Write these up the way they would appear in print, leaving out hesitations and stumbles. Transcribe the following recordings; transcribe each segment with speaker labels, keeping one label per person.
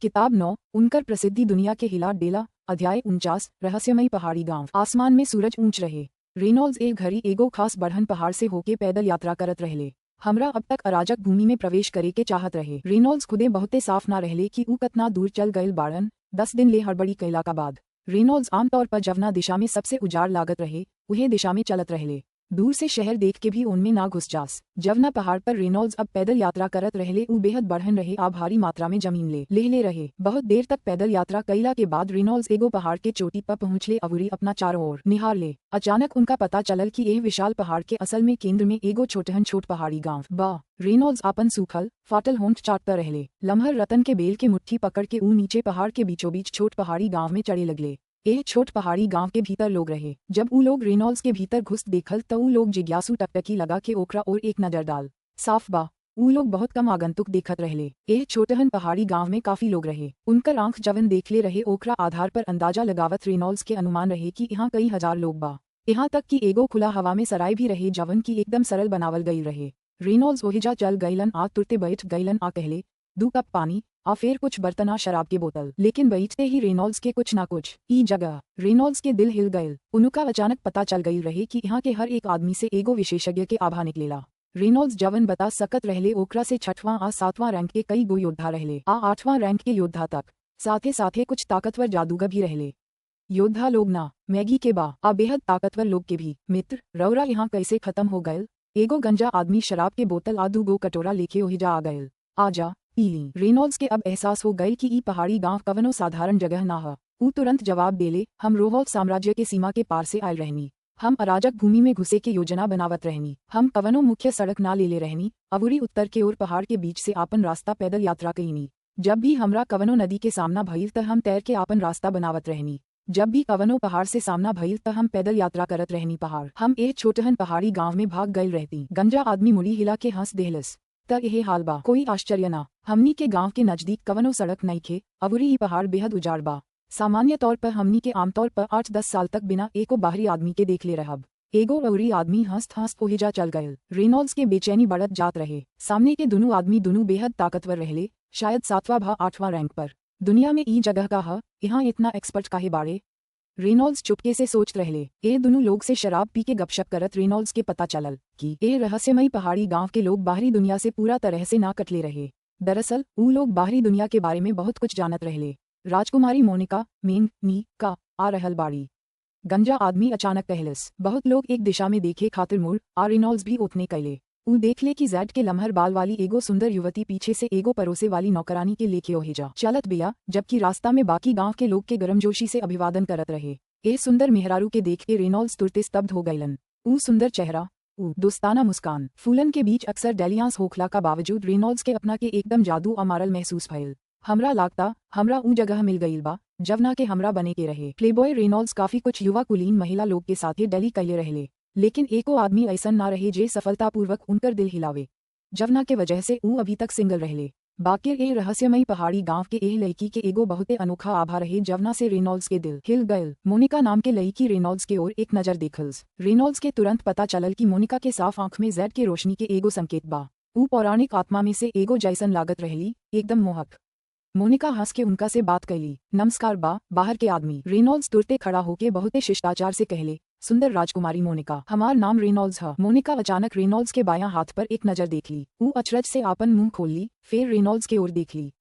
Speaker 1: किताब 9 उनकर प्रसिद्धि दुनिया के हिला डेला। अध्याय 49 रहस्यमयी पहाड़ी गांव। आसमान में सूरज ऊंच रहे। रेनॉल्ड्स एक घड़ी एगो खास बढ़न पहाड़ से होके पैदल यात्रा करत रहले। हमरा अब तक अराजक भूमि में प्रवेश करे के चाहत रहे। रेनॉल्ड्स खुदे बहुते साफ ना रहले कि ऊ कतना दूर चल गइल बाड़न। 10 दिन ले हड़बड़ी कैला का बाद रेनॉल्ड्स आमतौर पर जवना दिशा में सबसे उजाड़ लागत रहे उहे दिशा में चलत रहले। दूर से शहर देख के भी उनमें ना घुस जास। जवना पहाड़ पर रेनॉल्ड्स अब पैदल यात्रा करत रहले ऊ बेहद बढ़न रहे आ भारी मात्रा में जमीन ले रहे। बहुत देर तक पैदल यात्रा कैला के बाद रेनॉल्ड्स एगो पहाड़ के चोटी पर पहुंचले अवरी अपना चारों ओर निहार ले। अचानक उनका पता चलल कि यह विशाल पहाड़ के असल में केंद्र में एगो छोट पहाड़ी गांव बा। रेनॉल्ड्स आपन सूखल फाटल होंठ चाटता रहले। लम्हर रतन के बेल के मुट्ठी पकड़ के ऊ नीचे पहाड़ के बीचों बीच छोट पहाड़ी गांव में चढ़े लगले। यह छोट पहाड़ी गांव के भीतर लोग रहे। जब ऊ लोग रेनॉल्ड्स के भीतर घुस देखल तो ऊ लोग जिज्ञासु टकटकी लगा के ओकरा और एक नजर डाल। साफ बा ऊ लोग बहुत कम आगंतुक देखत रहले। यह छोटहन पहाड़ी गांव में काफी लोग रहे। उनकर आंख जवन देखले रहे ओकरा आधार पर अंदाजा लगावत रेनॉल्ड्स के अनुमान रहे कि यहाँ कई हजार लोग बा। यहाँ तक कि एगो खुला हवा में सराय भी रहे जवन की एकदम सरल बनावल गई रहे। रेनॉल्ड्स ओहिजा चल गईलन आ तुरते बैठ गईलन आ कहले 2 कप पानी आ फिर कुछ बर्तना शराब के बोतल। लेकिन बैठते ही रेनॉल्ड्स के कुछ ना कुछ ई जगह रेनॉल्ड्स के दिल हिल गए। उनका अचानक पता चल गई रहे कि यहाँ के हर एक आदमी से एगो विशेषज्ञ के आभा निकलेला। रेनॉल्ड्स जवन बता सकत रहले ओकरा से 6वां आ 7वां रैंक के कई गो योद्धा रहले आ 8वां रैंक के योद्धा तक। साथे कुछ ताकतवर जादूगर भी रहले। योद्धा लोग ना मैगी के बा आ बेहद ताकतवर लोग के भी। मित्र रौरा यहाँ कैसे खत्म हो गए? एगो गंजा आदमी शराब के बोतल आ 2 गो कटोरा लेके ओहिजा आ गए। आजा पीली। रेनॉल्ड्स के अब एहसास हो गए कि ई पहाड़ी गांव कवनो साधारण जगह ना है। ऊ तुरंत जवाब देले हम रोहोल्ड साम्राज्य के सीमा के पार से आयल रहनी। हम अराजक भूमि में घुसे के योजना बनावत रहनी। हम कवनो मुख्य सड़क ना ले रहनी अवरी उत्तर के ओर पहाड़ के बीच से आपन रास्ता पैदल यात्रा कईनी। जब भी हमरा कवनो नदी के सामना भइल त हम तैर के आपन रास्ता बनावत रहनी। जब भी कवनो पहाड़ से सामना भइल त हम पैदल यात्रा करत रहनी। पहाड़ हम एक छोटहन पहाड़ी गांव में भाग गइल रहती। गंजा आदमी मुड़ी हिला के हंस देहलस। त यही हाल बा कोई आश्चर्य ना। हमनी के गांव के नजदीक कवनो सड़क नहीं खे अवरी ई पहाड़ बेहद उजाड़ बा। सामान्य तौर पर हमनी के आमतौर पर 8-10 साल तक बिना एको बाहरी आदमी के देख ले रहब। एगो अवरी आदमी हंस ओहिजा चल गए। रेनॉल्ड्स के बेचैनी बढ़त जात रहे। सामने के दोनों आदमी दोनों बेहद ताकतवर रहले। शायद 7वां भा 8वां रैंक पर। दुनिया में ई जगह का है यहाँ इतना एक्सपर्ट काहे बाड़े? रेनॉल्ड्स चुपके से सोच रहले। ये दोनों लोग से शराब पी के गपशप करत रेनॉल्ड्स के पता चलल कि ये रहस्यमयी पहाड़ी गांव के लोग बाहरी दुनिया से पूरा तरह से ना कटले रहे। दरअसल ऊ लोग बाहरी दुनिया के बारे में बहुत कुछ जानत रहले। राजकुमारी मोनिका नी का आ रहल बाड़ी। गंजा आदमी अचानक कहलस। बहुत लोग एक दिशा में देखे खातिर मुड़ आ रेनॉल्ड्स भी उतने कैले। ऊ देखले कि जैड के लम्हर बाल वाली एगो सुंदर युवती पीछे से एगो परोसे वाली नौकरानी के लेके ओहिजा चलत बिया। जबकि रास्ता में बाकी गांव के लोग के गर्मजोशी से अभिवादन करत रहे। ए सुंदर मेहरारू के देख के रेनॉल्ड्स तुरते स्तब्ध हो गईलन। ऊ सुंदर चेहरा ऊ दोस्ताना मुस्कान फूलन के बीच अक्सर डेलियांस होखला का बावजूद रेनॉल्ड्स के अपना के एकदम जादू अमारल महसूस भइल। हमरा लागता हमरा ऊ जगह मिल गईल बा जवना के हमरा बने के रहे। प्लेबॉय रेनॉल्ड्स काफी कुछ युवा कुलीन महिला लोग के साथे डेली कैले रहले। लेकिन एको आदमी ऐसन ना रहे जे सफलतापूर्वक उनकर दिल हिलावे। जवना के वजह से ऊ अभी तक सिंगल रहले। बाकिर ए रहस्यमयी पहाड़ी गांव के एह लड़की के एगो बहुते अनोखा आभा रहे जवना से रेनॉल्ड्स के दिल हिल गयल। मोनिका नाम के लड़की रेनॉल्ड्स के ओर एक नजर देखल्स। रेनॉल्ड्स के तुरंत पता चलल कि मोनिका के साफ आंख में जैड के रोशनी के एगो संकेत बा। ऊ पौराणिक आत्मा में से एगो जैसन लागत रहली एकदम मोहक। मोनिका हंस के उनका से बात कैली। नमस्कार बा बाहर के आदमी। रेनॉल्ड्स तुरते खड़ा होके बहुते शिष्टाचार से कहले सुंदर राजकुमारी मोनिका हमार नाम रेनॉल्ड्स है। मोनिका अचानक रेनॉल्ड्स के बायां हाथ पर एक नजर देख ली। ऊ अचरज से आपन मुंह खोल ली फिर रेनॉल्ड्स के ओर देख ली।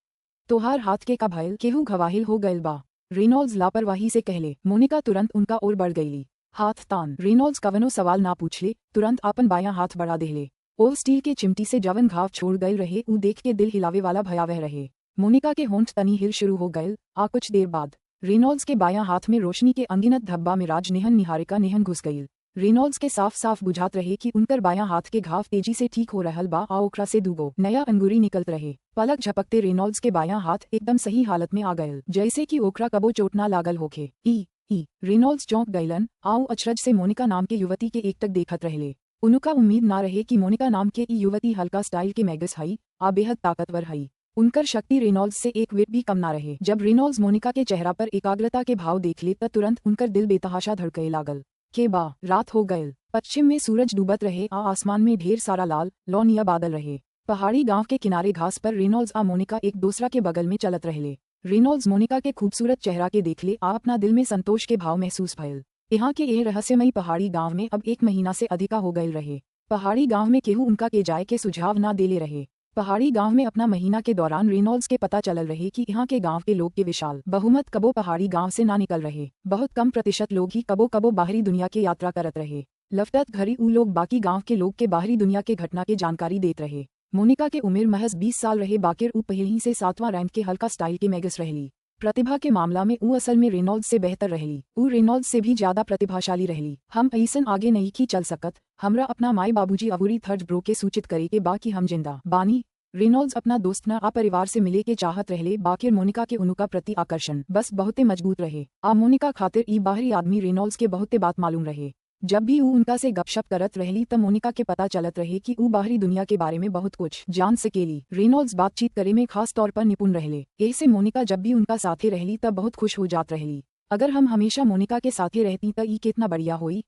Speaker 1: तोहार हाथ के का भयल केहू घवाहिल हो गयल बा? रेनॉल्ड्स लापरवाही से कहले। मोनिका तुरंत उनका ओर बढ़ गईली। हाथ तान। रेनॉल्ड्स कवनो सवाल ना पूछले तुरंत आपन बायां हाथ बढ़ा देले। ओ स्टील के चिमटी से जवन घाव छोड़ गए रहे ऊ देख के दिल हिलावे वाला भयावह रहे। मोनिका के होंठ तनी हिल शुरू हो गए। आ कुछ देर बाद रेनॉल्ड्स के बायां हाथ में रोशनी के अनगिनत धब्बा में राज नेहन निहारिका नेहन घुस गई। रेनॉल्ड्स के साफ साफ बुझात रहे कि उनकर बायां हाथ के घाव तेजी से ठीक हो रहल बा आ ओकरा से दूगो नया अंगूरी निकलत रहे। पलक झपकते रेनॉल्ड्स के बायां हाथ एकदम सही हालत में आ गयल जैसे कि ओकरा कबो चोट ना लागल होखे। ई रेनॉल्ड्स चौंक गईलन। आऊ अचरज से मोनिका नाम के युवती के एकटक देखत रहले। उनका उम्मीद ना रहे कि मोनिका नाम के ई युवती हल्का स्टाइल के मैगस हई आ बेहद ताकतवर हई। उनकर शक्ति रेनॉल्ड्स से एक विट भी कम ना रहे। जब रेनॉल्ड्स मोनिका के चेहरा पर एकाग्रता के भाव देख ले त तुरंत उनकर दिल बेतहाशा धड़कए लागल। के बा रात हो गयल। पश्चिम में सूरज डूबत रहे आ आसमान में ढेर सारा लाल लौनिया बादल रहे। पहाड़ी गांव के किनारे घास पर रेनॉल्ड्स आ मोनिका एक दूसरा के बगल में चलत रहले। रेनॉल्ड्स मोनिका के खूबसूरत चेहरा के देखले आ अपना दिल में संतोष के भाव महसूस भयल। यहाँ के ये रहस्यमयी पहाड़ी गांव में अब 1 महीना से अधिका हो गए रहे। पहाड़ी गांव में केहू उनका के जाए के सुझाव ना देले रहे। पहाड़ी गांव में अपना महीना के दौरान रेनॉल्ड्स के पता चलल रहे कि यहाँ के गांव के लोग के विशाल बहुमत कबो पहाड़ी गांव से ना निकल रहे। बहुत कम प्रतिशत लोग ही कबो कबो बाहरी दुनिया की यात्रा करत रहे। लफ्तत घड़ी ऊ लोग बाकी गांव के लोग के बाहरी दुनिया के घटना के जानकारी देत रहे। मोनिका के उम्र महज 20 साल रहे, बाकिर ऊ पहले ही से 7वां रैंक के हल्का स्टाइल के मैगस रहली। प्रतिभा के मामला में ऊ असल में रेनॉल्ड्स से बेहतर रहली। ऊ रेनॉल्ड्स से भी ज्यादा प्रतिभाशाली रहली। हम ऐसन आगे नहीं की चल सकत। हमरा अपना माई बाबूजी अवूरी थर्ड ब्रो के सूचित करे के बाकी हम जिंदा बानी। रेनॉल्ड्स अपना दोस्त न आ परिवार से मिले के चाहत रहले, बाकिर मोनिका के उनुका प्रति आकर्षण बस बहुते मजबूत रहे। आ मोनिका खातिर ई बाहरी आदमी रेनॉल्ड्स के बहुते बात मालूम रहे। जब भी ऊ उनका से गपशप करत रहली त मोनिका के पता चलत रहे कि ऊ बाहरी दुनिया के बारे में बहुत कुछ जान सकेली। रेनॉल्ड्स बातचीत करे में खास तौर पर निपुण रहले। ऐसे मोनिका जब भी उनका साथे रहली त बहुत खुश हो जात रहली। अगर हम हमेशा मोनिका के साथे रहती त ई कितना बढ़िया होई।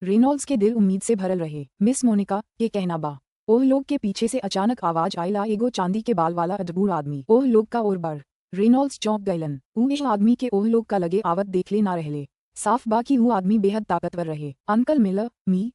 Speaker 1: रेनॉल्ड्स के दिल उम्मीद से भरल रहे। मिस मोनिका के कहना बा। ओह लोग के पीछे से अचानक आवाज आयला, एगो चांदी के बाल वाला अजबूर आदमी ओह लोग का और बढ़। रेनॉल्ड्स चौंक गयलन। ऊ एक आदमी के ओह लोग का लगे आवत देखले ना रहले। साफ बाकी वो आदमी बेहद ताकतवर रहे। अंकल मिलर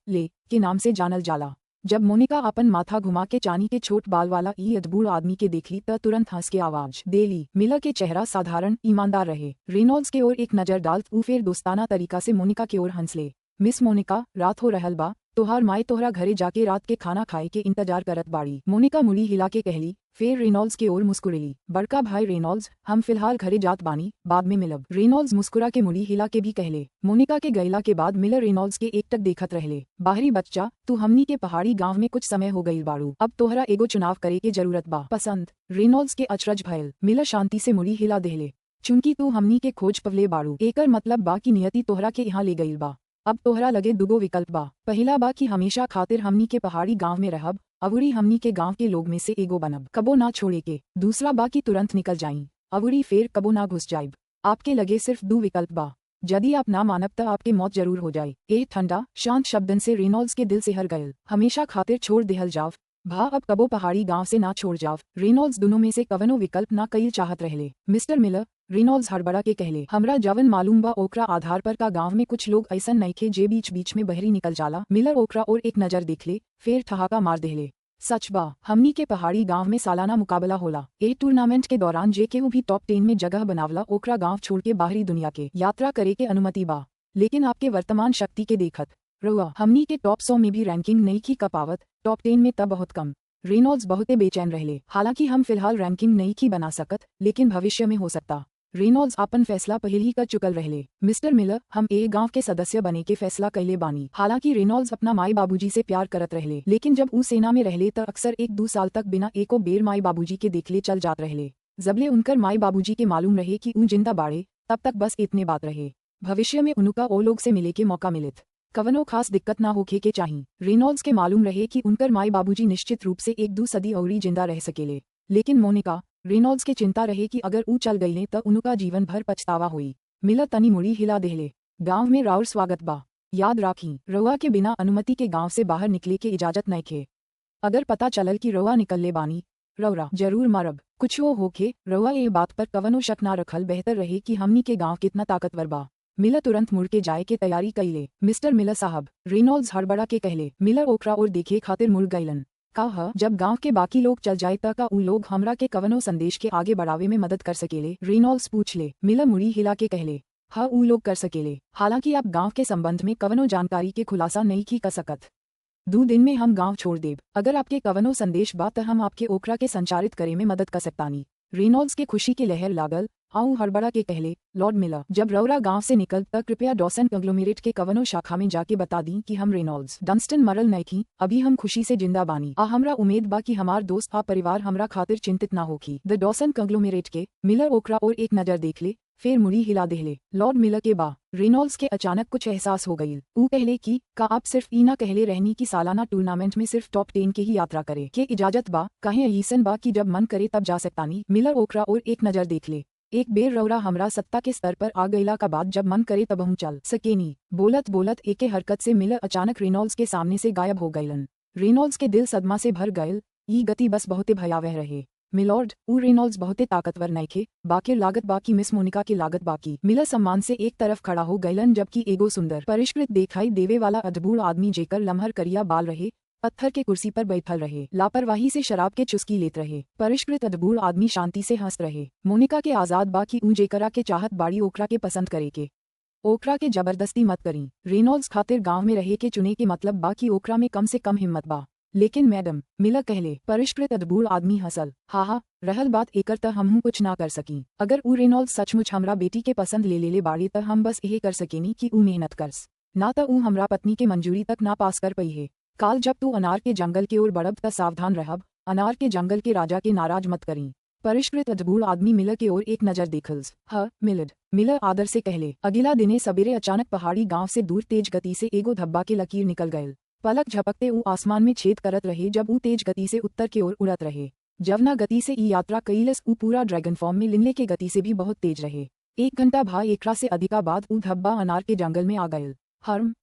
Speaker 1: ले के नाम से जानल जाला। जब मोनिका अपन माथा घुमा के चानी के छोट बाल वाला ई अद्भुत आदमी के देखली त तुरंत हंस के आवाज देली। मिलर के चेहरा साधारण ईमानदार रहे। रेनॉल्ड्स के ओर एक नजर डाल ऊ फिर दोस्ताना तरीका से मोनिका के ओर हंसले। मिस मोनिका, रात हो रहल बा, तोहार माई तोहरा घरे जाके रात के खाना खाए के इंतजार करत बाड़ी। मोनिका मुड़ी हिला के कहली। फिर रेनॉल्ड्स के ओर मुस्कुरेली। बड़का भाई रेनॉल्ड्स, हम फिलहाल घरे जात बानी, बाद में मिलब। रेनॉल्ड्स मुस्कुरा के मुड़ी हिला के भी कहले। मोनिका के गैला के बाद मिलर रेनॉल्ड्स के एकटक देखत रहले। बाहरी बच्चा, तू हमनी के पहाड़ी गांव में कुछ समय हो गईल बाड़ू, अब तोहरा एगो चुनाव करे के जरूरत बा। पसंद? रेनॉल्ड्स के अचरज भयल। मिलर शांति से मुड़ी हिला देहले। चूंकि तू हमनी के खोज पवले बाड़ू, एकर मतलब बा की नियति तोहरा के यहाँ ले गईल बा। अब तोहरा लगे दुगो विकल्प बा। पहला बा कि हमेशा खातिर हमनी के पहाड़ी गांव में रहब, अवुरी हमनी के गांव के लोग में से एगो बनब, कबो ना छोड़े के। दूसरा बा कि तुरंत निकल जाई, अवुरी फेर कबो ना घुस जाइब। आपके लगे सिर्फ 2 विकल्प बा। यदि आप ना मानब त आपके मौत जरूर हो जाए। एह ठंडा शांत शब्दन से रेनॉल्ड्स के दिल से हर गयल। हमेशा खातिर छोड़ देहल जाव, भा अब कबो पहाड़ी गांव से ना छोड़ जाव। रेनॉल्ड्स दोनों में से कवनो विकल्प ना कईल चाहत रहले। मिस्टर मिलर, रेनॉल्ड्स हड़बड़ा के कहले, हमरा जवन मालूम बा ओकरा आधार पर का गांव में कुछ लोग ऐसन नइखे जे बीच बीच में बहरी निकल जाला। मिलर ओकरा और एक नजर देखले, फिर ठहाका मार देहले। सच बा, हमनी के पहाड़ी गांव में सालाना मुकाबला होला। ए टूर्नामेंट के दौरान जे केहू भी टॉप 10 में जगह बनावला ओकरा गांव छोड़ के बाहरी दुनिया के यात्रा करे के अनुमति बा। लेकिन आपके वर्तमान शक्ति के देखत रहुआ हमनी के टॉप 100 में भी रैंकिंग नहीं की कपावत, टॉप 10 में तब बहुत कम। रेनॉल्ड्स बहुते बेचैन रहले। हालांकि हम फिलहाल रैंकिंग नहीं की बना सकत, लेकिन भविष्य में हो सकता। रेनॉल्ड्स अपन फैसला पहले ही कर चुकल रहले। मिस्टर मिलर, हम ए गांव के सदस्य बने के फैसला कैले बानी। हालांकि रेनॉल्ड्स अपना माई बाबूजी से प्यार करत रहले, लेकिन जब ऊ सेना में रहले त अक्सर 1-2 साल तक बिना एको बेर माई बाबूजी के देखले चल जात रहले। जबले उनकर माई बाबूजी के मालूम रहे कि ऊ जिंदा बाड़े, तब तक बस इतने बात रहे। भविष्य में उनका ओ लोग से मिले के मौका मिलित, कवनो खास दिक्कत ना होखे के चाही। रेनॉल्ड्स के मालूम रहे कि उनकर माई बाबूजी निश्चित रूप से 1-2 सदी अउरी जिंदा रह सकेले। लेकिन मोनिका, रेनॉल्ड्स के चिंता रहे कि अगर ऊ चल गईले त उनका जीवन भर पछतावा हुई। मिलर तनी मुड़ी हिला देहले। गांव में राउर स्वागत बा। याद राखी, रउआ के बिना अनुमति के गांव से बाहर निकले के इजाजत नइखे। अगर पता चलल कि रउआ निकलले बानी, रउरा जरूर मारब। कुछ हो होखे, रउआ ये बात पर कवनो शक ना रखल बेहतर रहे कि हमनी के गांव कितना ताकतवर बा। मिलर तुरंत मुड़ के जाए के तैयारी कइले। मिस्टर मिलर साहब, रेनॉल्ड्स हड़बड़ा के कहले। मिलर ओकरा और देखे खातिर मुड़ गइलन। का जब गांव के बाकी लोग चल जाए त का उ लोग हमरा के कवनो संदेश के आगे बढ़ावे में मदद कर सकेले? रेनॉल्ड्स पूछले। मिलर मुड़ी हिला के कहले, हाँ उ लोग कर सकेले। हालांकि आप गांव के संबंध में कवनो जानकारी के खुलासा नहीं की कर सकत। 2 दिन में हम गांव छोड़ देब। अगर आपके कवनो संदेश बा त हम आपके ओकरा के संचारित करे में मदद कर सकतानी। रेनॉल्ड्स के खुशी के लहर लागल। आऊ हड़बड़ा के कहले, लॉर्ड मिलर, जब रउरा गांव से निकल तक कृपया डॉसन कंग्लोमेरेट के कवनो शाखा में जाके बता दी कि हम रेनॉल्ड्स डंस्टन मरल नइखी, अभी हम खुशी से जिंदा बानी। हमरा उम्मीद बा कि हमार दोस्त आ परिवार हमरा खातिर चिंतित ना होखी। द डॉसन कंग्लोमेरेट के। मिलर ओकरा और एक नजर देखले, फिर मुड़ी हिला देहले। लॉर्ड मिलर के बा। रेनॉल्ड्स के अचानक कुछ एहसास हो गई। ऊ कहले कि का आप सिर्फ इना कहले रहनी कि सालाना टूर्नामेंट में सिर्फ टॉप 10 के ही यात्रा करे के इजाजत बा? काहे अईसन बा कि जब मन करे तब जा सकतानी? मिलर ओकरा और एक नजर देखले। एक बेर रउरा हमरा सत्ता के स्तर पर आ गईला का बाद जब मन करे तब हम चल सकेनी। बोलत बोलत एके हरकत से मिलर अचानक रेनॉल्ड्स के सामने से गायब हो गईलन। रेनॉल्ड्स के दिल सदमा से भर गयल। ई गति बस बहुते भयावह रहे। मिलॉर्ड, ऊ रेनॉल्ड्स बहुते ताकतवर नइखे, बाकिर लागत बाकी मिस मोनिका के लागत बाकी। मिलर सम्मान से एक तरफ खड़ा हो गइलन जबकि एगो सुंदर परिष्कृत दिखाई देवे वाला अधबूढ़ आदमी जेकर लम्हर करिया बाल रहे पत्थर के कुर्सी पर बैठल रहे, लापरवाही से शराब के चुस्की लेत रहे। परिष्कृत अधबूढ़ आदमी शांति से हंस रहे। मोनिका के आजाद बाकी ऊ जेकरा के चाहत बाड़ी ओकरा के पसंद करे के। ओकरा के जबरदस्ती मत करी। रेनॉल्ड्स खातिर गांव में रहे के चुने के मतलब बाकी ओकरा में कम से कम हिम्मत बा। लेकिन मैडम, मिलर कहले। परिष्कृत अधबूढ़ आदमी हंसल। हा रहल बात एकर त हमहू कुछ ना कर सकी। अगर ऊ रेनॉल्ड्स सचमुच हमरा बेटी के पसंद ले बाड़ी त हम बस यही कर सकेनी कि ऊ मेहनत करस, ना त ऊ हमरा पत्नी के मंजूरी तक ना पास कर पई है। काल जब तू अनार के जंगल के ओर बढ़ब त सावधान रहब, अनार के जंगल के राजा के नाराज मत करी। परिष्कृत अधबूढ़ आदमी मिलर के ओर एक नजर देखल्स। मिलड, मिलर आदर से कहले। अगला दिने सबेरे अचानक पहाड़ी गांव से दूर तेज गति से एगो धब्बा के लकीर निकल गयल। पलक झपकते ऊ आसमान में छेद करत रहे जब ऊ तेज गति से उत्तर की ओर उड़त रहे। जवना गति से ई यात्रा कईलस ऊ पूरा ड्रैगन फॉर्म में लिनले के गति से भी बहुत तेज रहे। 1 घंटा भा एकरा से अधिका बाद ऊ धब्बा अनार के जंगल में आ गयल।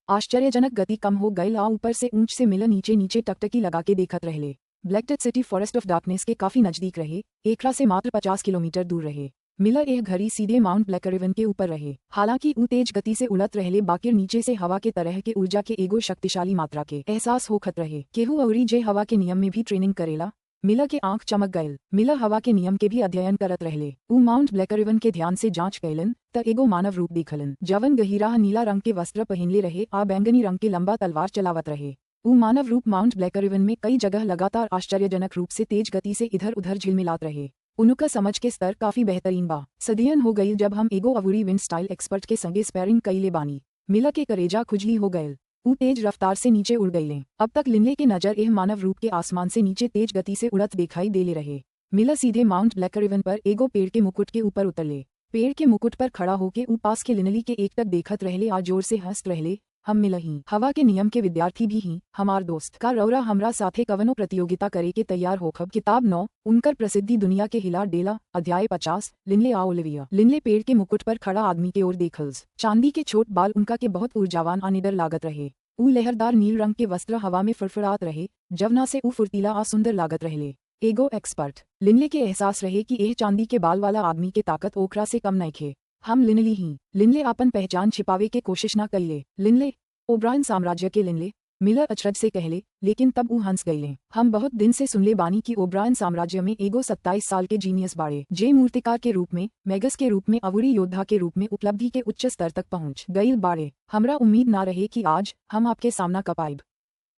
Speaker 1: आश्चर्यजनक गति कम हो गईल आ ऊपर से ऊंच से मिलर नीचे नीचे टकटकी लगा के देखत रहले। Black death city forest of darkness के काफी नजदीक रहे, एकरा से मात्र 50 किलोमीटर दूर रहे। मिलर एक घड़ी सीधे माउंट ब्लैकरिवन के ऊपर रहे। हालांकि ऊ तेज गति से उड़त रहले बाकिर नीचे से हवा के तरह के ऊर्जा के एगो शक्तिशाली मात्रा के एहसास होखत रहे। केहू अउरी जे हवा के नियम में भी ट्रेनिंग करेला। मिलर के आंख चमक गयल। मिलर हवा के नियम के भी अध्ययन करत रहले। ऊ माउंट ब्लैकरिवन के ध्यान से जांच कैलन त एगो मानव रूप देखलन जवन गहीरा नीला रंग के वस्त्र पहनले रहे आ बैंगनी रंग के लंबा तलवार चलावत रहे। ऊ मानव रूप माउंट ब्लैकरिवन में कई जगह लगातार आश्चर्यजनक रूप से तेज गति से इधर उधर झिलमिलात रहे। उनका समझ के स्तर काफी बेहतरीन बा। सदियन हो गईल जब हम एगो अवूरी विंड स्टाइल एक्सपर्ट के संगे स्पैरिंग कईले बानी। मिलर के करेजा खुजली हो गयल। ऊ तेज रफ्तार से नीचे उड़ गईले। अब तक लिनले के नजर एह मानव रूप के आसमान से नीचे तेज गति से उड़त दिखाई देले रहे। मिलर सीधे माउंट ब्लैकरिवन पर एगो पेड़ के मुकुट के ऊपर उतरले। पेड़ के मुकुट पर खड़ा होके ऊ पास के लिनली के एकटक देखत रहले आ जोर से हंसत रहले। हम मिलर ही हवा के नियम के विद्यार्थी भी ही हमार दोस्त का रौरा हमरा साथे कवनो प्रतियोगिता करे के तैयार होखब। किताब 9 उनकर प्रसिद्धि दुनिया के हिला डेला। अध्याय 50 लिनले आ ओलिविया। लिनले पेड़ के मुकुट पर खड़ा आदमी के ओर देखल्स। चांदी के छोट बाल उनका के बहुत ऊर्जावान आ निडर लागत रहे। ऊ लहरदार नील रंग के वस्त्र हवा में फड़फड़ात रहे जवना से ऊ फुर्तीला आ सुंदर लागत रहले। एगो एक्सपर्ट। लिनले के एहसास रहे कि एह चांदी के बाल वाला आदमी के ताकत ओकरा से कम नइखे। हम लिनली ही। लिनले आपन पहचान छिपावे के कोशिश ना कइले। लिनले ओब्रायन साम्राज्य के लिनले। मिलर अचरज से कहले, लेकिन तब ऊ हंस गईले। हम बहुत दिन से सुनले बानी कि ओब्रायन साम्राज्य में एगो 27 साल के जीनियस बाड़े जे मूर्तिकार के रूप में, मैगस के रूप में, अवूरी योद्धा के रूप में उपलब्धि के उच्च स्तर तक पहुंच गईल बाड़े। हमरा उम्मीद ना रहे कि आज हम आपके सामना कर पाइब।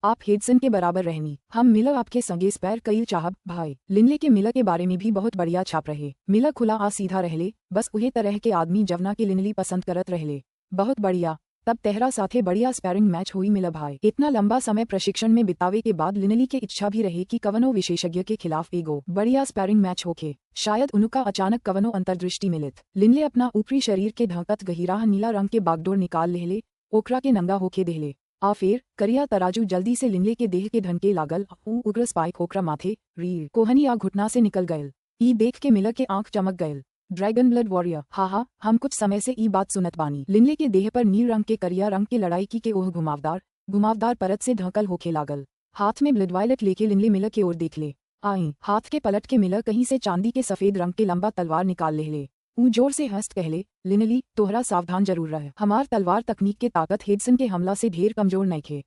Speaker 1: आप हेडसन के बराबर रहनी। हम मिलर आपके संगे स्पैर कईल चाहब भाई। लिनले के मिलर के बारे में भी बहुत बढ़िया छाप रहे। मिलर खुला आ सीधा रहले, बस उहे तरह के आदमी जवना के लिनली पसंद करत रहले। बहुत बढ़िया। तब तेहरा साथे बढ़िया स्पैरिंग मैच हुई मिलर भाई। इतना लंबा समय प्रशिक्षण में बितावे के बाद लिनली के इच्छा भी रहे कि कवनो विशेषज्ञ के खिलाफ एगो बढ़िया स्पैरिंग मैच होके। शायद उनका अचानक कवनो अंतर्दृष्टि मिलित। लिनले अपना ऊपरी शरीर के ढकत गहीरा नीला रंग के बागडोर निकाल लेहले, ओकरा के नंगा होके देहले। आ फिर करिया तराजू जल्दी से लिनले के देह के ढनके लागल। ऊ उग्र स्पाइक ओकरा माथे, रीढ़, कोहनी आ घुटना से निकल गयल। ई देख के मिलर के आंख चमक गयल। Dragon blood warrior. हा हम कुछ समय से ई बात सुनत बानी। लिनले के देह पर नील रंग के करिया रंग के लड़ाई की ओह घुमावदार परत से ढकल होके लागल। हाथ में ब्लड वायलेट लेके लिनले मिलर के ओर देखले। आई हाथ के पलट के मिलर कहीं से चांदी के सफेद रंग के लंबा तलवार निकाल लेहले। ऊ जोर से हंस कहले, लिनली तोहरा सावधान जरूर रह। हमार तलवार तकनीक के ताकत हेडसन के हमला से ढेर कमजोर नइखे।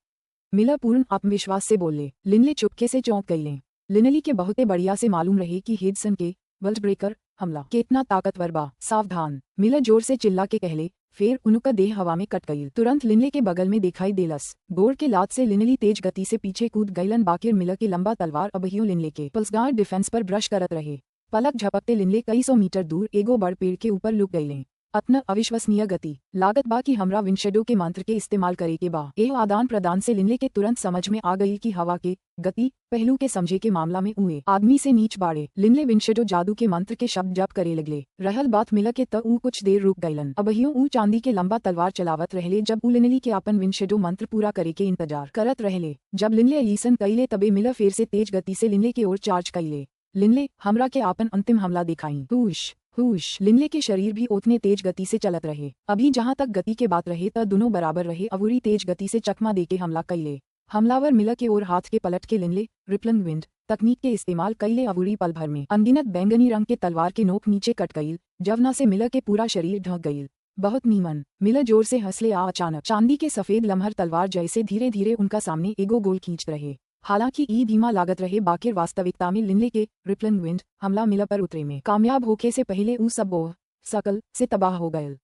Speaker 1: मिलर पूर्ण आत्मविश्वास से बोले। लिनले चुपके से चौंक गईले। लिनली के बहुते बढ़िया से मालूम रहे कि हेडसन के वर्ल्ड ब्रेकर हमला कितना ताकतवर बा। सावधान। मिलर जोर से चिल्ला के कहले। फिर उनका देह हवा में कट गईल। तुरंत लिनले के बगल में दिखाई देलस। गोर के लात से लिनली तेज गति से पीछे कूद गईलन बाकिर मिलर के लंबा तलवार अबहियो लिनले के पल्सगार्ड डिफेंस पर ब्रश करत रहे। पलक झपकते लिनले कई सौ मीटर दूर एगो बड़ पेड़ के ऊपर लुक गईले। अतना अविश्वसनीय गति। लागत बा कि हमरा विंडशेडो के मंत्र के इस्तेमाल करे के बा। एह आदान प्रदान से लिनले के तुरंत समझ में आ गई कि हवा के गति पहलू के समझे के मामला में उए आदमी से नीच बाड़े। लिनले विंडशेडो जादू के मंत्र के शब्द जप करे लगले। रहल बात मिलर के त ऊ कुछ देर रुक गईलन। अबहियो ऊ चांदी के लंबा तलवार चलावत रहले जब ऊ लिनली के अपन विंडशेडो मंत्र पूरा करे के इंतजार करत रहले। जब लिनले अलीसन कईले तबे मिलर फिर से तेज गति से लिनले के ओर चार्ज कईले। लिनले हमरा के आपन अंतिम हमला दिखाई। हुश। लिनले के शरीर भी उतने तेज गति से चलत रहे। अभी जहाँ तक गति के बात रहे त दोनों बराबर रहे। अवूरी तेज गति से चकमा देके हमला कईले। हमलावर मिलर के ओर हाथ के पलट के लिनले रिपलिंग विंड तकनीक के इस्तेमाल कईले अवूरी पल भर में अनगिनत बैंगनी रंग के तलवार के नोक नीचे कट गईल, जवना से मिलर के पूरा शरीर ढक गईल। बहुत नीमन। मिलर जोर से हंसले आ अचानक चांदी के सफेद लम्हर तलवार जैसे धीरे धीरे उनका सामने एगो गोल खींच रहे। हालांकि ई धीमा लागत रहे, बाकिर वास्तविकता में लिनले के रिपलन विंड हमला मिलर पर उतरे में कामयाब होके से पहले ऊ सब बोह सकल से तबाह हो गए।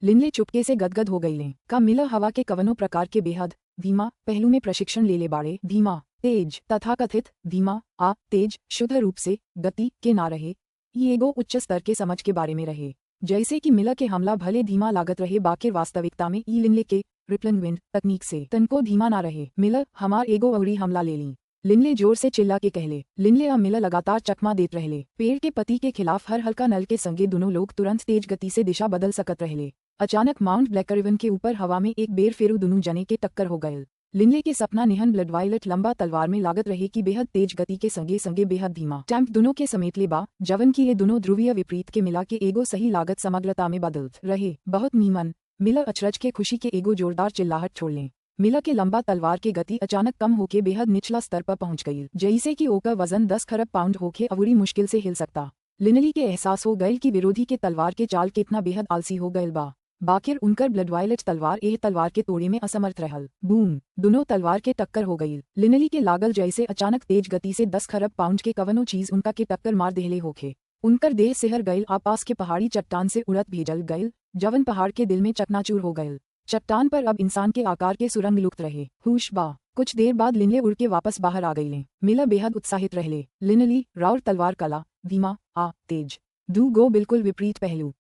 Speaker 1: लिनले चुपके से गदगद हो गईले का मिलर हवा के कवनों प्रकार के बेहद धीमा पहलू में प्रशिक्षण ले बाड़े। धीमा तेज तथाकथित धीमा आ तेज शुद्ध रूप से गति के ना रहे, ये एगो उच्च स्तर के समझ के बारे में रहे। जैसे कि मिलर के हमला भले धीमा लागत रहे, बाकिर वास्तविकता में ई लिनले के रिपलन विंड तकनीक से तनको धीमा ना रहे। मिलर हमार एगो अवरी हमला ले ली, लिनले जोर से चिल्ला के कहले। लिनले और मिलर लगातार चकमा देत रहले। पेड़ के पति के खिलाफ हर हल्का नल के संगे दोनों लोग तुरंत तेज गति से दिशा बदल सकत रहले। अचानक माउंट ब्लैकरिवन के ऊपर हवा में एक बेर फेरू दोनों जने के टक्कर हो गए। लिनले के सपना निहन ब्लड वायलेट लंबा तलवार में लागत रहे कि बेहद तेज गति के संगे संगे बेहद धीमा टैंक दोनों के समेत ले बा, जवन की ये दोनों ध्रुवीय विपरीत के मिला के एगो सही लागत समग्रता में बदलत रहे। बहुत नीमन। मिलर अचरज के खुशी के एगो जोरदार चिल्लाहट छोड़ लें। मिलर के लंबा तलवार की गति अचानक कम होके बेहद निचला स्तर पर पहुंच गई, जैसे कि ओकर वजन 10 खरब पाउंड होके अवरी मुश्किल से हिल सकता। लिनली के एहसास हो गए कि विरोधी के तलवार के चाल कितना बेहद आलसी हो गए बा, बाकिर उनकर ब्लड वायलेट तलवार एह तलवार के तोड़े में असमर्थ रहल। बूम, दोनों तलवार के टक्कर हो गई। लिनली के लागल जैसे अचानक तेज गति से 10 खरब पाउंड के कवनो चीज उनका के टक्कर मार देहले होखे। उनकर देह सिहर गईल, आपास के पहाड़ी चट्टान से उड़त भेजल गईल, जवन पहाड़ के दिल में चकनाचूर हो गईल। चट्टान पर अब इंसान के आकार के सुरंग लुप्त रहे। हुश बा। कुछ देर बाद लिनले उड़ के वापस बाहर आ गईले। मिलर बेहद उत्साहित रहले। लिनली राउर तलवार कला धीमा आ तेज दू गो बिल्कुल विपरीत पहलू।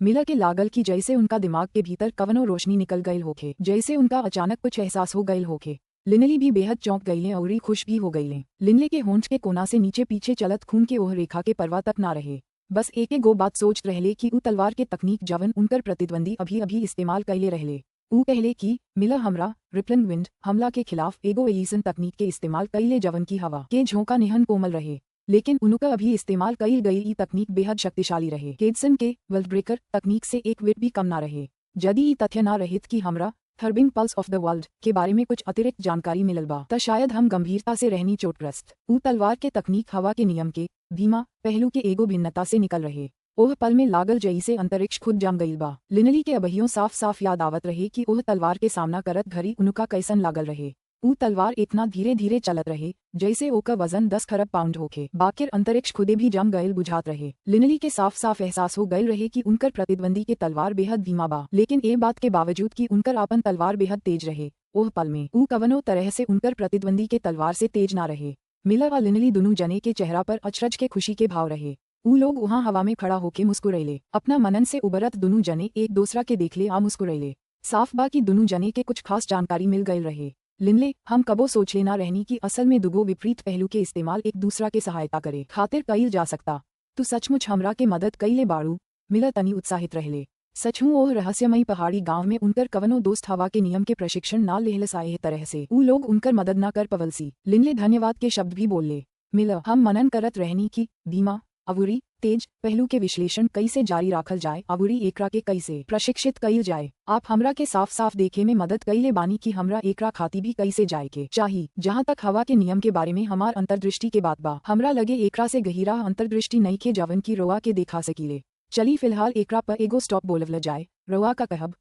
Speaker 1: मिलर के लागल की जैसे उनका दिमाग के भीतर कवनो रोशनी निकल गईल होखे, जैसे उनका अचानक कुछ एहसास हो गईल होखे। लिनली भी बेहद चौंक गईले और खुश भी हो गईले। लिनले के होंठ के कोना से नीचे पीछे चलत खून के ओह रेखा के परवा तक ना रहे, बस एक गो बात सोच रहले कि ऊ तलवार के तकनीक जवन उनकर प्रतिद्वंदी अभी अभी इस्तेमाल कैले रहले। ऊ कहले कि मिलर हमरा रिपलन विंड हमला के खिलाफ एगो एलिसन तकनीक के इस्तेमाल कैले जवन की हवा के झोंका निहन कोमल रहे, लेकिन उनका अभी इस्तेमाल कईल गई ई तकनीक बेहद शक्तिशाली रहे। केडसन के वर्ल्ड ब्रेकर तकनीक से एक विट भी कम ना रहे। यदि ई तथ्य ना रहित कि हमरा थर्बिंग पल्स ऑफ द वर्ल्ड के बारे में कुछ अतिरिक्त जानकारी मिलल बा, त शायद हम गंभीरता से रहनी चोटग्रस्त। ऊ तलवार के तकनीक हवा के नियम के धीमा पहलू के एगो भिन्नता से निकल रहे। ओह पल में लागल जैसे अंतरिक्ष खुद जम गईल बा। लिनली के अबहियों साफ साफ याद आवत रहे कि ओह तलवार के सामना करत घड़ी उनका कैसन लागल रहे। ऊ तलवार इतना धीरे धीरे चलत रहे जैसे ओका वजन 10 खरब पाउंड होखे, बाकिर अंतरिक्ष खुदे भी जम गईल बुझात रहे। लिनली के साफ साफ एहसास हो गईल रहे कि उनकर प्रतिद्वंदी के तलवार बेहद धीमा बा, लेकिन ए बात के बावजूद कि उनकर आपन तलवार बेहद तेज रहे, ओह पल में ऊ कवनो तरह से उनकर प्रतिद्वंदी के तलवार से तेज ना रहे। मिलर और लिनली दोनों जने के चेहरा पर अचरज के खुशी के भाव रहे। ऊ लोग वहाँ हवा में खड़ा होके मुस्कुरैले। अपना मनन से उबरत दोनों जने एक दूसरा के देखले आ मुस्कुरैले। साफ बा कि दोनों जने के कुछ खास जानकारी मिल गईल रहे। लिनले हम कबो सोचे ना रहनी कि असल में दुगो विपरीत पहलू के इस्तेमाल एक दूसरा के सहायता करे खातिर कईल जा सकता। तू सचमुच हमरा के मदद कईले बाड़ू। मिलर तनी उत्साहित रहले। सच हूँ ओह रहस्यमयी पहाड़ी गांव में उनकर कवनो दोस्त हवा के नियम के प्रशिक्षण ना लेहलस आए तरह से ऊ लोग उनकर मदद ना कर पवलसी। लिनले धन्यवाद के शब्द भी बोलले। मिलर हम मनन करत रहनी कि धीमा अवूरी तेज पहलू के विश्लेषण कैसे जारी राखल जाए, अवूरी एकरा के कैसे प्रशिक्षित कईल जाए। आप हमरा के साफ साफ देखे में मदद कईले बानी कि हमरा एकरा खाती भी कैसे जाए के चाही। जहाँ तक हवा के नियम के बारे में हमार अंतर्दृष्टि के बात बा, हमरा लगे एकरा से गहीरा अंतर्दृष्टि नहीं के जवन की रोआ के देखा सकीले। चली फिलहाल एकरा पर एगो स्टॉप बोलवल जाए, रोआ का कहब।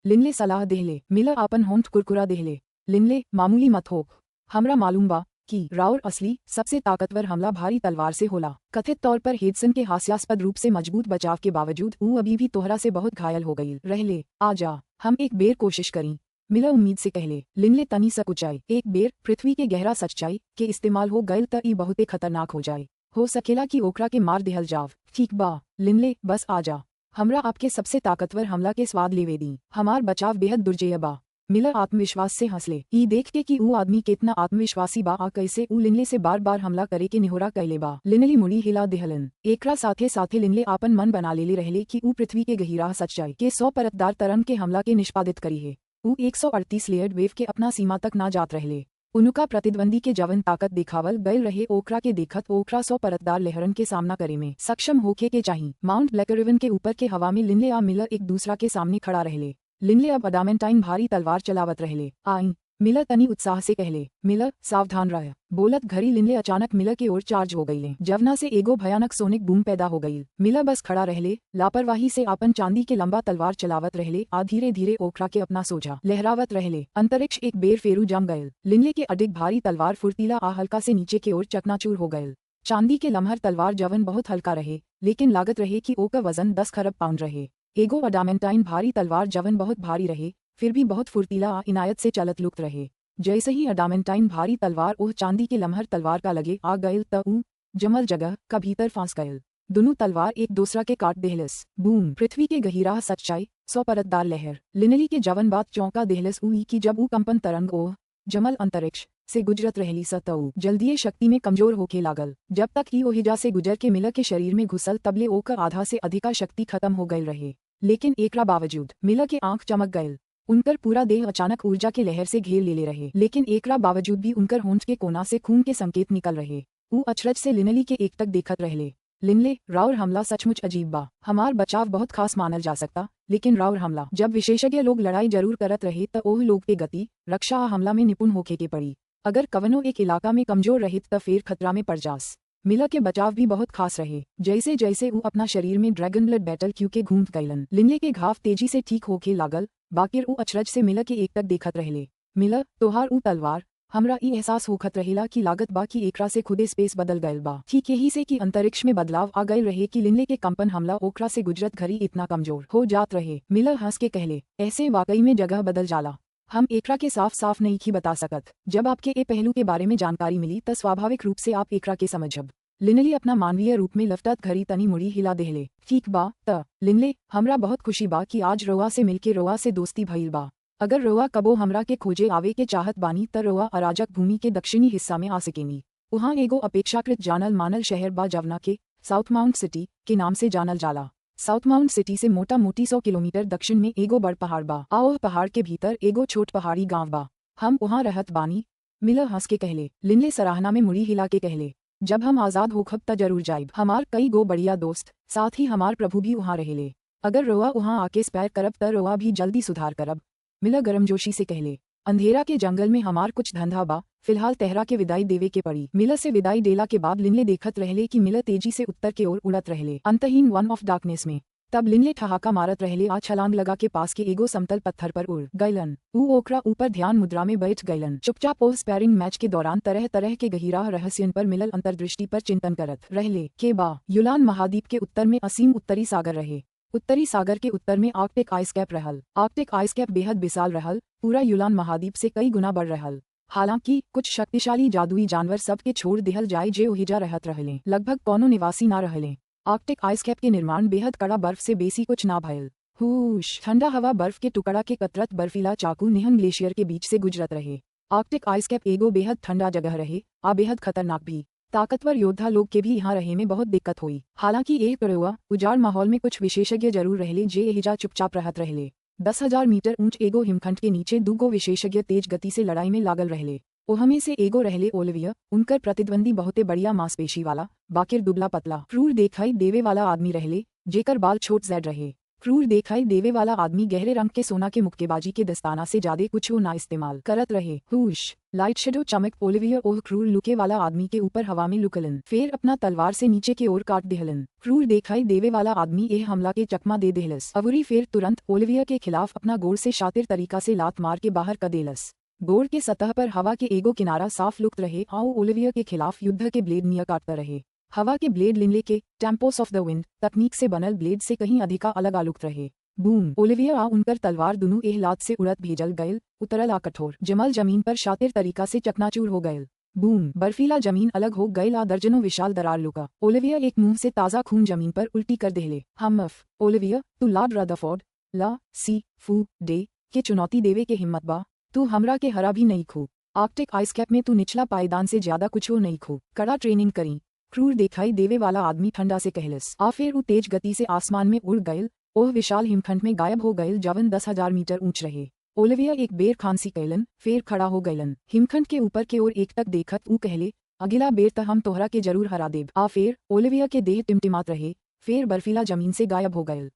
Speaker 1: लिनले सलाह देहले। मिलर आपन होंठ कुरकुरा देहले। लिनले मामूली मत होक, हमरा मालूम बा कि राउर असली सबसे ताकतवर हमला भारी तलवार से होला। कथित तौर पर हेडसन के हास्यास्पद रूप से मजबूत बचाव के बावजूद ऊ अभी भी तोहरा से बहुत घायल हो गई रहले। आ जा हम एक बेर कोशिश करी, मिलर उम्मीद से कहले। लिनले तनी सा कुचाई। एक बेर पृथ्वी के गहरा सच्चाई के इस्तेमाल हो गईल त ई बहुते खतरनाक हो जाए। हो सकेला कि ओकरा के मार देहल जाव। ठीक बा लिनले, बस आ जा, हमरा आपके सबसे ताकतवर हमला के स्वाद लेवे दी। हमार बचाव बेहद दुर्जेय बा। मिलर आत्मविश्वास से हंसले। ई देख के कि ऊ आदमी कितना आत्मविश्वासी बा आ कैसे ऊ लिनले से बार बार हमला करे के निहोरा कैले बा। लिनली मुड़ी हिला देहलन। एकरा साथे साथे लिनले आपन मन बना लेले रहले कि ऊ पृथ्वी के गहीरा सच्चाई के 100 परतदार तरंग के हमला के निष्पादित करी है। ऊ 138 लेयर्ड वेव के अपना सीमा तक ना जात रहले। उनका प्रतिद्वंदी के जवन ताकत दिखावल गईल रहे ओकरा के देखत ओकरा 100 परतदार लहरन के सामना करे में सक्षम होखे के चाही। माउंट ब्लैकरिवन के ऊपर के हवा में लिनले आ मिलर एक दूसरा के सामने खड़ा रहले। लिनले अब अडामेंटाइन भारी तलवार चलावत रहले। आई मिलर तनी उत्साह से कहले, मिलर सावधान रह। बोलत घड़ी लिनले अचानक मिलर की ओर चार्ज हो गईले। जवना से एगो भयानक सोनिक बूम पैदा हो गई। मिलर बस खड़ा रहले, लापरवाही से आपन चांदी के लंबा तलवार चलावत रहले आ धीरे धीरे ओखरा के अपना सोझा लहरावत रहले। अंतरिक्ष एक बेर फेरू जम गयल। लिनले के अधिक भारी तलवार फुर्तीला आ हल्का से नीचे की ओर चकनाचूर हो गयल। चांदी के लम्हर तलवार जवन बहुत हल्का रहे, लेकिन लागत रहे कि ओका वजन 10 खरब पाउंड रहे। एगो अडामेंटाइन भारी तलवार जवन बहुत भारी रहे, फिर भी बहुत फुर्तीला आ इनायत से चलत लुकत रहे। जैसे ही अडामेंटाइन भारी तलवार ओह चांदी के लम्हर तलवार का लगे आ गयल त ऊ जमल जगह का भीतर फांस गयल। दोनों तलवार एक दूसरा के काट देहलस। बूम। पृथ्वी के गहीराह सच्चाई, 100 परतदार लहर। लिनली के जवन बात चौंका देहलस ऊ कि जब ऊ कंपन तरंग ओह जमल अंतरिक्ष से गुजरत रहली सतऊ जल्दीए शक्ति में कमजोर होके लागल। जब तक ही ओहिजा से गुजर के मिलर के शरीर में घुसल तबले ओकर आधा से अधिका शक्ति खत्म हो गयल रहे। लेकिन एकरा बावजूद मिलर के आंख चमक गयल। उनकर पूरा देह अचानक ऊर्जा के लहर से घेर ले रहे। लेकिन एकरा बावजूद भी उनकर होंठ के कोना से खून के संकेत निकल रहे। ऊ अचरज से लिनली के एक तक देखत रहले। लिनले, राउर हमला सचमुच अजीब बा। हमार बचाव बहुत खास मानल जा सकता, लेकिन राउर हमला जब विशेषज्ञ लोग लड़ाई जरूर करत रहे त ओह लोग के गति, रक्षा आ हमला में निपुण होके के पड़ी। अगर कवनो एक इलाका में कमजोर रहित त फिर खतरा में पड़ जास। मिलर के बचाव भी बहुत खास रहे। जैसे जैसे ऊ अपना शरीर में ड्रैगन ब्लड बैटल क्यू के घूमत गईलन। लिनले के घाव तेजी से ठीक होके लागल, बाकिर ऊ अचरज से मिलर के एक तक देखत रहले। मिलर, तोहार ऊ तलवार, हमरा ई एहसास होखत रहेला कि लागत बा कि एकरा से खुदे स्पेस बदल गयल बा। ठीक यही से कि अंतरिक्ष में बदलाव आ गयल रहे कि लिनले के कंपन हमला ओकरा से गुजरत घड़ी इतना कमजोर हो जात रहे। मिलर हंस के कहले, ऐसे वाकई में जगह बदल जाला। हम एकरा के साफ साफ नहीं ही बता सकत। जब आपके ए पहलू के बारे में जानकारी मिली त स्वाभाविक रूप से आप एकरा के समझब। लिनली अपना मानवीय रूप में लफटत घड़ी तनी मुड़ी हिला देहले। ठीक बा त लिनले, हमरा बहुत खुशी बा कि आज रोआ से मिलके रोआ से दोस्ती भइल बा। अगर रोआ कबो हमरा के खोजे आवे के चाहत बानी त रोआ अराजक भूमि के दक्षिणी हिस्सा में आ सकेनी। उहाँ एगो अपेक्षाकृत जानल मानल शहर बा जवना के साउथ माउंट सिटी के नाम से जानल जाला। साउथ माउंट सिटी से मोटा मोटी 100 किलोमीटर दक्षिण में एगो बड़ पहाड़ बा आ ओह पहाड़ के भीतर एगो छोट पहाड़ी गांव बा। हम उहाँ रहत बानी। मिलर हंस के कहले। लिनले सराहना में मुड़ी हिला के कहले, जब हम आजाद होखब त जरूर जाइब। हमार कई गो बढ़िया दोस्त, साथ ही हमार प्रभु भी उहाँ रहेले। अगर रोआ उहाँ आके स्पैर करब त रोआ भी जल्दी सुधार करब। मिलर गर्मजोशी से कहले। अंधेरा के जंगल में हमार कुछ धंधा बा, फिलहाल तेहरा के विदाई देवे के पड़ी। मिलर से विदाई देला के बाद लिनले देखत रहले कि मिलर तेजी से उत्तर के ओर उड़त रहले, अंतहीन वन ऑफ डार्कनेस में। तब लिनले ठहाका मारत रहले आ छलांग लगा के पास के एगो समतल पत्थर पर उड़ गईलन। ऊ ओकरा ऊपर ध्यान मुद्रा में बैठ गईलन। चुपचाप ओह स्पैरिंग मैच के दौरान तरह तरह के गहीरा रहस्यन पर मिलल अंतर्दृष्टि पर चिंतन करत रहले। के बा यूलान महाद्वीप के उत्तर में असीम उत्तरी सागर रहे। उत्तरी सागर के उत्तर में आर्कटिक आइस कैप रहल। आर्कटिक आइस कैप बेहद विशाल रहल, पूरा यूलान महाद्वीप से कई गुना बढ़ रहल। हालांकि कुछ शक्तिशाली जादुई जानवर सब के छोड़ दिहल जाए जे ओहिजा रहत रहले। लगभग कौनो निवासी ना रहले। आर्कटिक आइस कैप के निर्माण बेहद कड़ा बर्फ से बेसी कुछ ना भयल। हुश। ठंडा हवा बर्फ के टुकड़ा के कतरत बर्फीला चाकू निहन ग्लेशियर के बीच से गुजरत रहे। आर्कटिक आइस कैप एगो बेहद ठंडा जगह रहे, आ बेहद खतरनाक भी। ताकतवर योद्धा लोग के भी यहाँ रहे में बहुत दिक्कत हुई। हालांकि एक कड़ुआ उजाड़ माहौल में कुछ विशेषज्ञ जरूर रहले जे एहिजा चुपचाप रहत रहले। 10,000 मीटर ऊंच एगो हिमखंड के नीचे दूगो विशेषज्ञ तेज गति से लड़ाई में लागल रहले। ओहमे से एगो रहले ओलिविया, उनकर प्रतिद्वंदी बहुते बढ़िया मांसपेशी वाला, बाकिर दुबला पतला क्रूर देखाई देवे वाला आदमी रहले, जेकर बाल छोट जैड रहे। क्रूर देखाई देवे वाला आदमी गहरे रंग के सोना के मुक्केबाजी के दस्ताना से ज्यादा कुछ ना इस्तेमाल करत रहे। हुश। लाइट शेडो चमक ओलिविया ओह क्रूर लुके वाला आदमी के ऊपर हवा में लुकलन, फिर अपना तलवार से नीचे की ओर काट देहलन। क्रूर देखाई देवे वाला आदमी एह हमला के चकमा दे देहलस। अवरी फिर तुरंत ओलिविया के खिलाफ अपना गोड़ से शातिर तरीका से लात मार के बाहर कर देलस। गोड़ के सतह पर हवा के एगो किनारा साफ लुकत रहे आओ ओलिविया के खिलाफ युद्ध के ब्लेड नियर काटता रहे। हवा के ब्लेड लिनले के टेम्पोस ऑफ द विंड तकनीक से बनल ब्लेड से कहीं अधिका अलग आलुकत रहे। बूम। ओलिविया आ उनकर तलवार दुनू एह लात से उड़त भेजल गयल, उतरल आ कठोर जमल जमीन पर शातिर तरीका से चकनाचूर हो गयल। बूम। बर्फीला जमीन अलग हो गयल आ दर्जनों विशाल दरार लुका। ओलिविया एक मुंह से ताजा खून जमीन पर उल्टी कर देहले। हमफ। ओलिविया, तू लॉर्ड रदरफोर्ड ला सी फू डे के चुनौती देवे के हिम्मत बा। तू हमरा के हरा भी नहीं खू। आर्कटिक आइस कैप में तू निचला पायदान से ज्यादा कुछ हो नहीं खू। कड़ा ट्रेनिंग करी। क्रूर देखाई देवे वाला आदमी ठंडा से कहलस। आ फिर ऊ तेज गति से आसमान में उड़ गयल, ओह विशाल हिमखंड में गायब हो गयल जवन 10,000 मीटर ऊंच रहे। ओलिविया एक बेर खांसी कैलन, फिर खड़ा हो गयलन। हिमखंड के ऊपर के ओर एक तक देखत ऊ कहले, अगिला बेर त हम तोहरा के जरूर हरा देब। आ फिर ओलिविया के देह टिमटिमात रहे, फिर बर्फीला जमीन से गायब हो गयल।